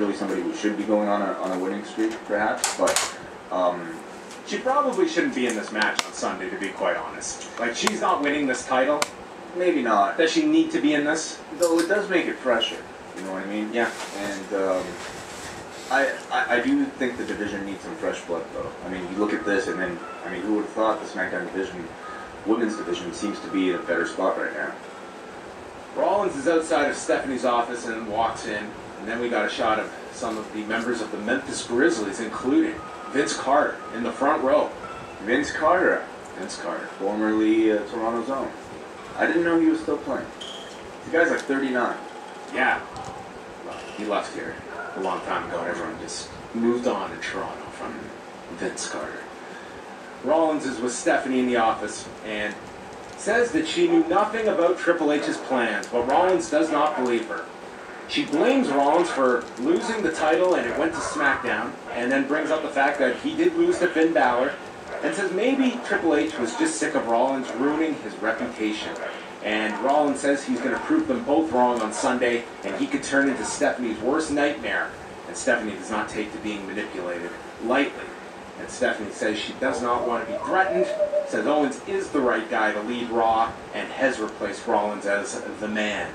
really somebody who should be going on a winning streak, perhaps. But she probably shouldn't be in this match on Sunday, to be quite honest. Like, she's not winning this title. maybe not. Does she need to be in this? Though it does make it fresher. You know what I mean? Yeah. And I do think the division needs some fresh blood, though. I mean, you look at this, and then, I mean, who would have thought the SmackDown division, women's division, seems to be in a better spot right now. Rollins is outside of Stephanie's office and walks in, and then we got a shot of some of the members of the Memphis Grizzlies, including Vince Carter in the front row. Vince Carter. Vince Carter. Formerly Toronto's own. I didn't know he was still playing. The guy's like 39. Yeah. Well, he left here a long time ago. Everyone just moved on in Toronto from Vince Carter. Rollins is with Stephanie in the office and says that she knew nothing about Triple H's plans, but Rollins does not believe her. She blames Rollins for losing the title and it went to SmackDown, and then brings up the fact that he did lose to Finn Balor, and says maybe Triple H was just sick of Rollins ruining his reputation. And Rollins says he's going to prove them both wrong on Sunday, and he could turn into Stephanie's worst nightmare. And Stephanie does not take to being manipulated lightly. And Stephanie says she does not want to be threatened, says Owens is the right guy to lead Raw, and has replaced Rollins as the man.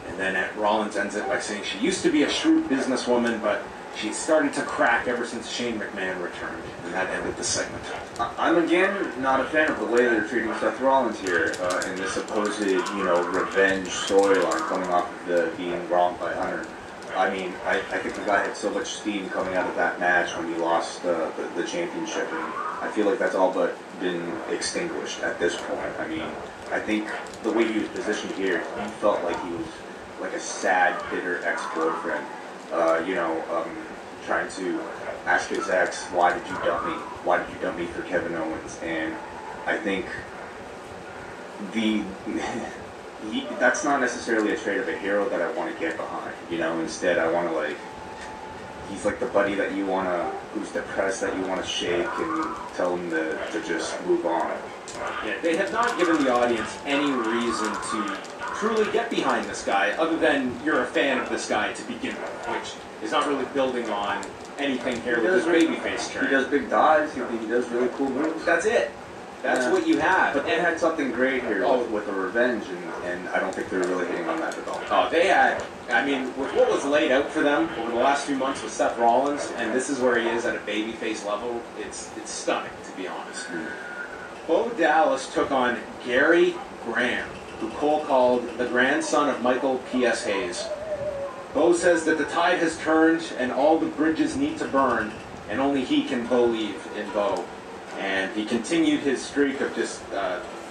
And then Rollins ends it by saying she used to be a shrewd businesswoman, but she started to crack ever since Shane McMahon returned. And that ended the segment. I'm again not a fan of the way they're treating Seth Rollins here in this supposed, revenge storyline coming off of the being wronged by Hunter. I mean, I think the guy had so much steam coming out of that match when he lost the championship, and I feel like that's all but been extinguished at this point. I mean, I think the way he was positioned here, he felt like he was like a sad, bitter ex-girlfriend, trying to ask his ex, why did you dump me? Why did you dump me for Kevin Owens? And I think that's not necessarily a trait of a hero that I want to get behind. Instead I want to he's like the buddy that you want to, who's depressed, that you want to shake and tell him to just move on. Yeah, they have not given the audience any reason to truly get behind this guy, other than you're a fan of this guy to begin with, which is not really building on anything here with his babyface turn. He does big dives, he does really cool moves. That's it. That's what you have. But they had something great here with the revenge, and I don't think they're really hitting on that at all. Oh, they had, with what was laid out for them over the last few months with Seth Rollins, and this is where he is at a babyface level, it's stunning, to be honest. Bo Dallas took on Gary Graham, who Cole called the grandson of Michael P.S. Hayes. Bo says that the tide has turned and all the bridges need to burn, and only he can believe in Bo. And he continued his streak of just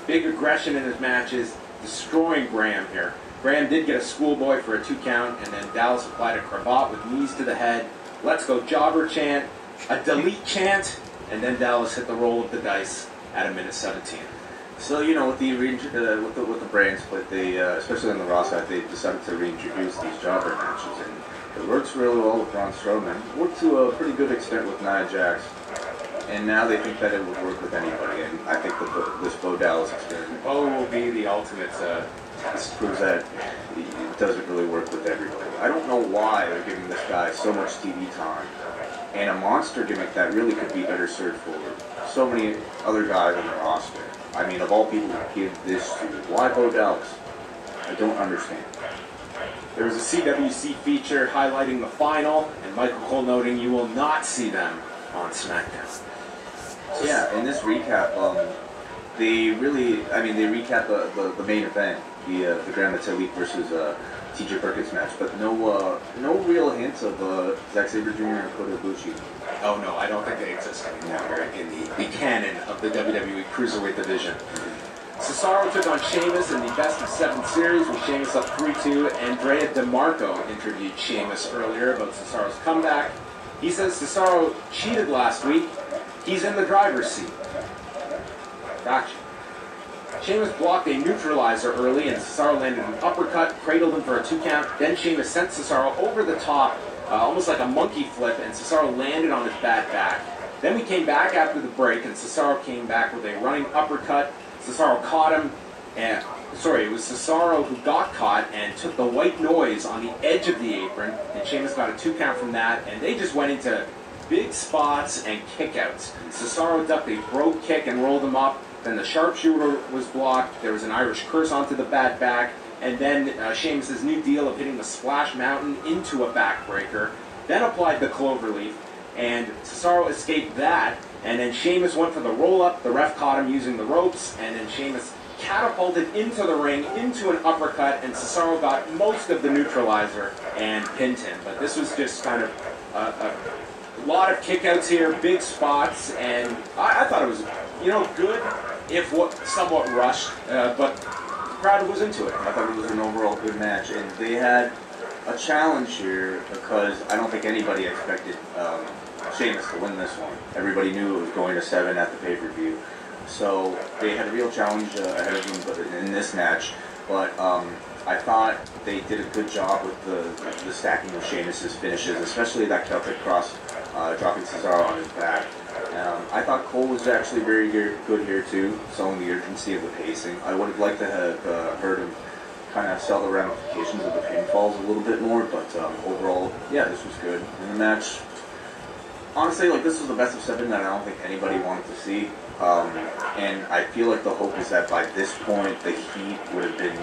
big aggression in his matches, destroying Graham here. Graham did get a schoolboy for a 2 count, and then Dallas applied a cravat with knees to the head, let's go jobber chant, a delete chant, and then Dallas hit the roll of the dice at 1:17. So, with the brand split, they, especially on the Raw side, they decided to reintroduce these jobber matches, and it works really well with Braun Strowman. It worked to a pretty good extent with Nia Jax. And now they think that it would work with anybody, and I think this Bo Dallas experiment. Bo will be the ultimate This proves that it doesn't really work with everybody. I don't know why they're giving this guy so much TV time, and a monster gimmick that really could be better served for so many other guys on the roster. I mean, of all people to give this to, why Bo Dallas? I don't understand. There was a CWC feature highlighting the final, and Michael Cole noting you will not see them on SmackDown. Yeah, in this recap, they recap the main event, the Grand Metalik versus TJ Perkins match, but no real hints of Zack Sabre Jr. and Kota Ibushi. Oh no, I don't think they exist anymore in the canon of the WWE Cruiserweight division. Cesaro took on Sheamus in the Best of 7 series with Sheamus up 3-2. Andrea DeMarco interviewed Sheamus earlier about Cesaro's comeback. He says Cesaro cheated last week. He's in the driver's seat. Gotcha. Sheamus blocked a neutralizer early, and Cesaro landed an uppercut, cradled him for a 2 count. Then Sheamus sent Cesaro over the top, almost like a monkey flip, and Cesaro landed on his bad back. Then we came back after the break, and Cesaro came back with a running uppercut. Cesaro caught him, and sorry, it was Cesaro who got caught and took the white noise on the edge of the apron, and Sheamus got a 2 count from that, and they just went into big spots and kickouts. Cesaro ducked a brogue kick and rolled him up, then the sharpshooter was blocked, there was an Irish curse onto the bad back, and then Sheamus' new deal of hitting the Splash Mountain into a backbreaker, then applied the cloverleaf, and Cesaro escaped that, and then Sheamus went for the roll-up, the ref caught him using the ropes, and then Sheamus catapulted into the ring, into an uppercut, and Cesaro got most of the neutralizer and pinned him. But this was just kind of a lot of kickouts here, big spots, and I thought it was, good, if somewhat rushed, but the crowd was into it. I thought it was an overall good match, and they had a challenge here because I don't think anybody expected Sheamus to win this one. Everybody knew it was going to 7 at the pay-per-view. So they had a real challenge ahead of them in this match, but I thought they did a good job with the stacking of Sheamus' finishes, especially that Celtic cross, dropping Cesaro on his back. I thought Cole was actually very good here too, showing the urgency of the pacing. I would have liked to have heard him kind of sell the ramifications of the pinfalls a little bit more, but overall, yeah, this was good. And the match, honestly, this was the best of 7 that I don't think anybody wanted to see. And I feel like the hope is that by this point, the heat would have been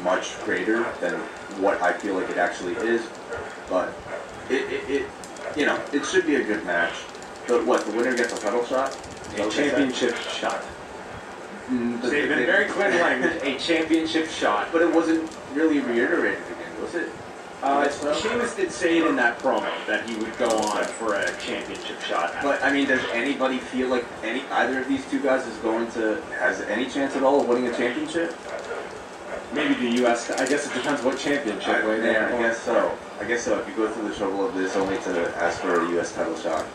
much greater than what I feel like it actually is. But it should be a good match. But the winner gets a title shot? A championship shot. They've been very clear in language, a championship shot. But it wasn't really reiterated again, was it? Sheamus did say it in that promo that he would go on for a championship shot. But I mean, does anybody feel like either of these two guys has any chance at all of winning a championship? Maybe the U.S. I guess it depends what championship. I guess so. If you go through the trouble of this only to ask for a U.S. title shot,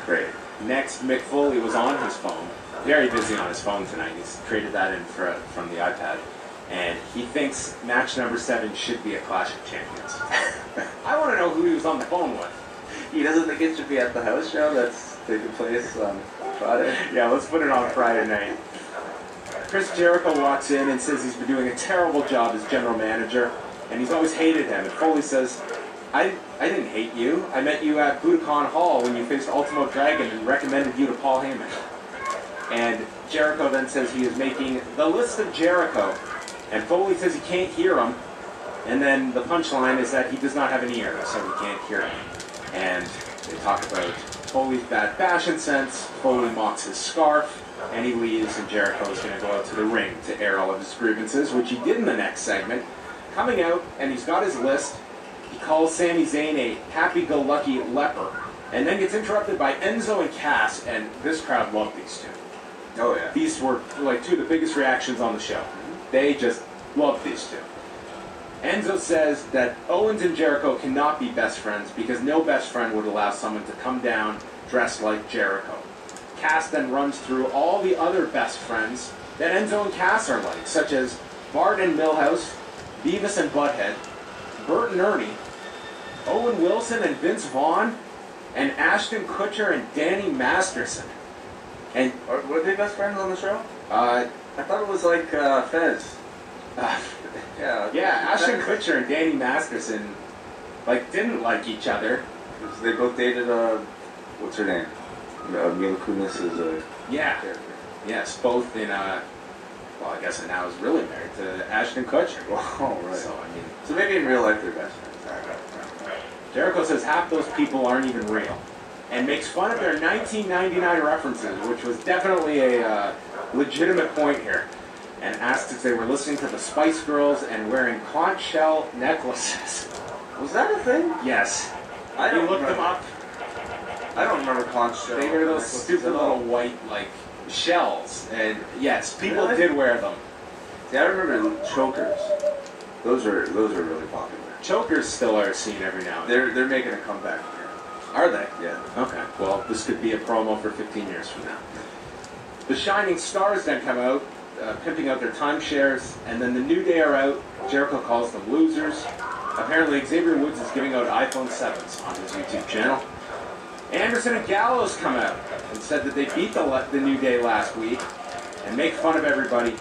great. Next, Mick Foley was on his phone, very busy on his phone tonight. He's traded that in from the iPad. And he thinks match number 7 should be a Clash of Champions. I want to know who he was on the phone with. He doesn't think it should be at the house show that's taking place on Friday? Yeah, let's put it on Friday night. Chris Jericho walks in and says he's been doing a terrible job as general manager, and he's always hated him. And Foley says, I didn't hate you. I met you at Budokan Hall when you faced Ultimo Dragon and recommended you to Paul Heyman. And Jericho then says he is making the list of Jericho. And Foley says he can't hear him, and then the punchline is that he does not have an ear, so he can't hear him. And they talk about Foley's bad fashion sense, Foley mocks his scarf, and he leaves, and Jericho is going to go out to the ring to air all of his grievances, which he did in the next segment. Coming out, and he's got his list, he calls Sami Zayn a happy-go-lucky leper, and then gets interrupted by Enzo and Cass, and this crowd loved these two. Oh yeah. These were like 2 of the biggest reactions on the show. They just love these two. Enzo says that Owens and Jericho cannot be best friends because no best friend would allow someone to come down dressed like Jericho. Cass then runs through all the other best friends that Enzo and Cass are like, such as Bart and Milhouse, Beavis and Butthead, Bert and Ernie, Owen Wilson and Vince Vaughn, and Ashton Kutcher and Danny Masterson. And were they best friends on the show? I thought it was like Fez. Yeah, Ashton Kutcher and Danny Masterson didn't like each other. They both dated what's her name? Mila Kunis is character. Yes, both in I guess now is really married to Ashton Kutcher. Oh, right. So maybe in real life they're best friends. Jericho says half those people aren't even real, and makes fun of their 1999 references, which was definitely a legitimate point here, and asked if they were listening to the Spice Girls and wearing conch shell necklaces. Was that a thing? Yes. You looked them up? I don't remember conch shell. They were those stupid little white, shells, and yes, people did wear them. See, I remember chokers. Those are really popular. Chokers still are seen every now and then. They're making a comeback here. Are they? Yeah. Okay. Well, this could be a promo for 15 years from now. The Shining Stars then come out, pimping out their timeshares, and then the New Day are out. Jericho calls them losers. Apparently, Xavier Woods is giving out iPhone 7s on his YouTube channel. Anderson and Gallows come out and said that they beat the New Day last week and make fun of everybody.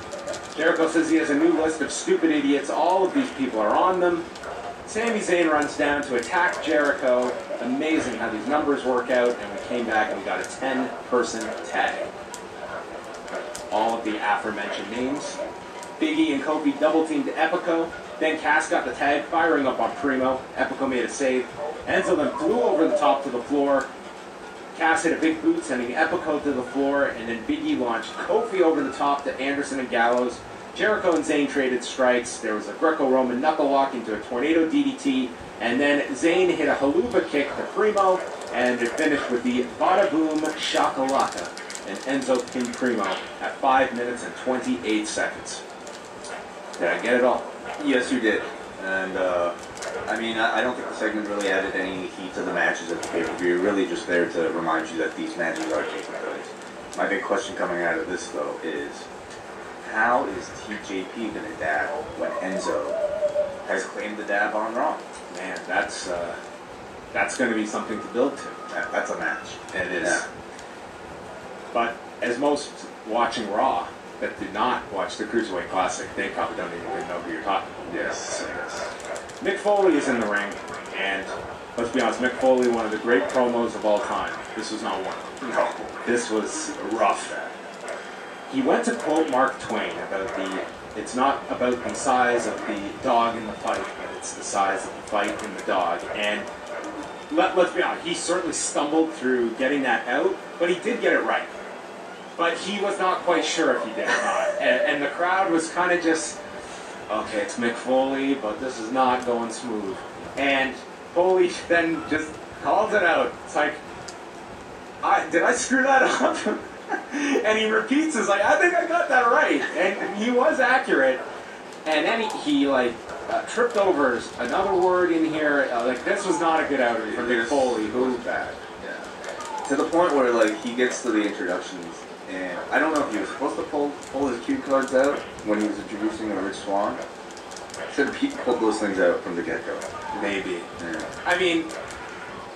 Jericho says he has a new list of stupid idiots. All of these people are on them. Sami Zayn runs down to attack Jericho. Amazing how these numbers work out, and we came back and we got a 10-person tag. All of the aforementioned names. Big E and Kofi double-teamed Epico. Then Cass got the tag, firing up on Primo. Epico made a save. Enzo then flew over the top to the floor. Cass hit a big boot, sending Epico to the floor, and then Big E launched Kofi over the top to Anderson and Gallows. Jericho and Zayn traded strikes. There was a Greco-Roman knuckle lock into a tornado DDT, and then Zayn hit a haluva kick to Primo, and it finished with the Bada Boom Shakalaka, and Enzo pinned Primo at 5 minutes and 28 seconds. Did I get it all? Yes, you did. And, I mean, I don't think the segment really added any heat to the matches at the pay-per-view. Really just there to remind you that these matches are taking place. My big question coming out of this, though, is how is TJP going to dab when Enzo has claimed the dab on Raw? Man, that's going to be something to build to. That's a match. It is. Yeah. But as most watching Raw that did not watch the Cruiserweight Classic, they probably don't even know who you're talking about. Yes. Mick Foley is in the ring, and let's be honest, Mick Foley, one of the great promos of all time. This was not one. No. This was rough. He went to quote Mark Twain about it's not about the size of the dog in the fight, but it's the size of the fight in the dog. And let's be honest, he certainly stumbled through getting that out, but he did get it right. But he was not quite sure if he did or not. And the crowd was kind of just, okay, it's Mick Foley, but this is not going smooth. And Foley then just calls it out. It's like, did I screw that up? And he repeats, it's like, I think I got that right. And he was accurate. And then he tripped over another word in here. Like, this was not a good outing for Mick Foley, who was bad. Yeah. To the point where, like, he gets to the introductions, and I don't know if he was supposed to pull his cue cards out when he was introducing Rich Swann. Should have pulled those things out from the get-go. Maybe. Yeah. I mean,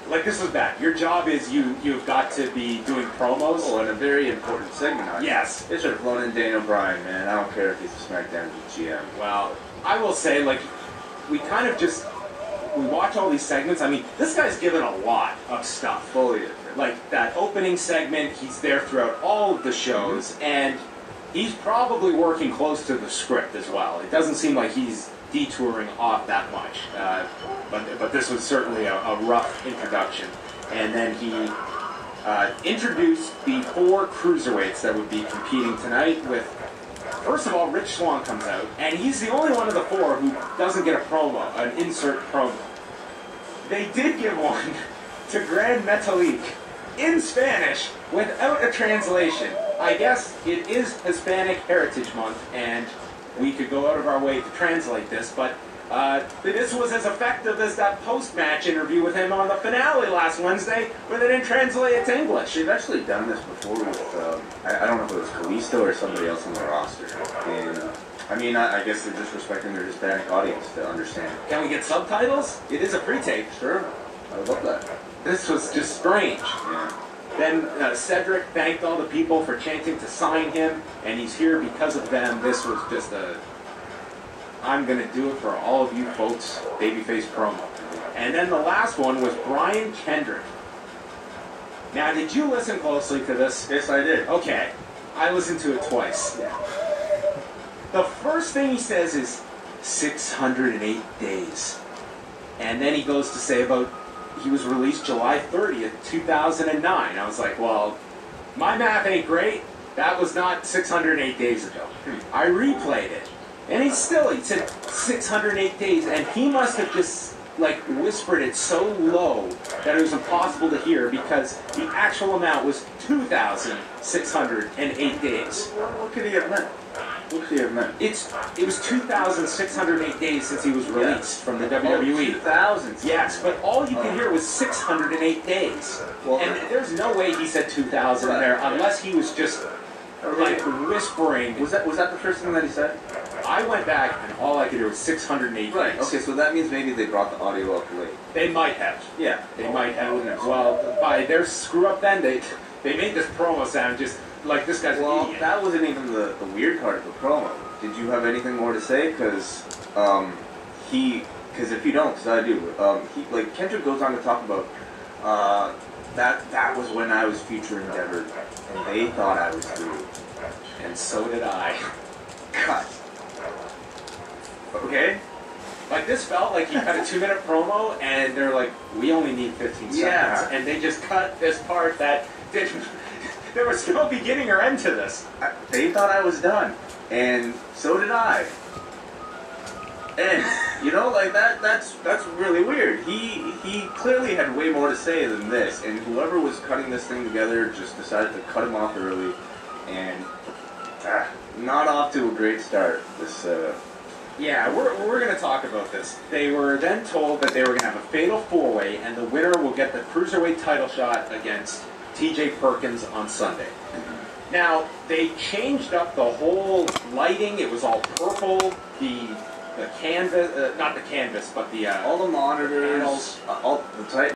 like, this was bad. Your job is you've got to be doing promos. Oh, and a very important segment. Yes. They should have flown in Daniel Bryan, man. I don't care if he's a SmackDown GM. Well, I will say, like, we kind of just, we watch all these segments. I mean, this guy's given a lot of stuff. Fully. Like, that opening segment, he's there throughout all of the shows, and he's probably working close to the script as well. It doesn't seem like he's detouring off that much. But this was certainly a rough introduction. And then he introduced the 4 cruiserweights that would be competing tonight with, first of all, Rich Swann comes out, and he's the only one of the 4 who doesn't get a promo, an insert promo. They did give one to Gran Metalik in Spanish without a translation. I guess it is Hispanic Heritage Month, and we could go out of our way to translate this, but this was as effective as that post-match interview with him on the finale last Wednesday, where they didn't translate it to English. They've actually done this before with, I don't know if it was Kalisto or somebody else on the roster. And, I mean, I guess they're just respecting their Hispanic audience to understand. Can we get subtitles? It is a pre-tape. Sure. I would love that. This was just strange. Yeah. Then Cedric thanked all the people for chanting to sign him, and he's here because of them. This was just I'm going to do it for all of you folks, babyface promo. And then the last one was Brian Kendrick. Now, did you listen closely to this? Yes, I did. Okay. I listened to it twice. Yeah. The first thing he says is 608 days. And then he goes to say about he was released July 30th, 2009. I was like, well, my math ain't great. That was not 608 days ago. I replayed it. And he said 608 days. And he must have just, like, whispered it so low that it was impossible to hear because the actual amount was 2,608 days. What could he have meant? What could he have meant? It was 2,608 days since he was released from the WWE. 2,000. Yes, but all you can hear was 608 days. Well, and there's no way he said 2,000 there unless he was just like whispering. Was that the first thing that he said? I went back and all I could hear was 608 Right. days. Okay, so that means maybe they brought the audio up late. They might have. Yeah. They might have. Well, by their screw up then, they made this promo sound just like this guy's an Well, idiot. that wasn't even the weird part of the promo. did you have anything more to say? Because because if you don't, because I do, Kendrick goes on to talk about that was when I was featuring Endeavor, and they thought I was through, and so did I. Cut. Okay. Like, this felt like he cut a 2-minute promo, and they're like, we only need 15 seconds. Yeah. And they just cut this part that didn't... There was no beginning or end to this. They thought I was done, and so did I. And, you know, like, that's really weird. He clearly had way more to say than this, and whoever was cutting this thing together just decided to cut him off early, and not off to a great start. This, Yeah, we're going to talk about this. They were then told that they were going to have a fatal 4-way, and the winner will get the Cruiserweight title shot against T.J. Perkins on Sunday. Now, they changed up the whole lighting. It was all purple. The canvas, not the canvas, but the... all the monitors, panels. all the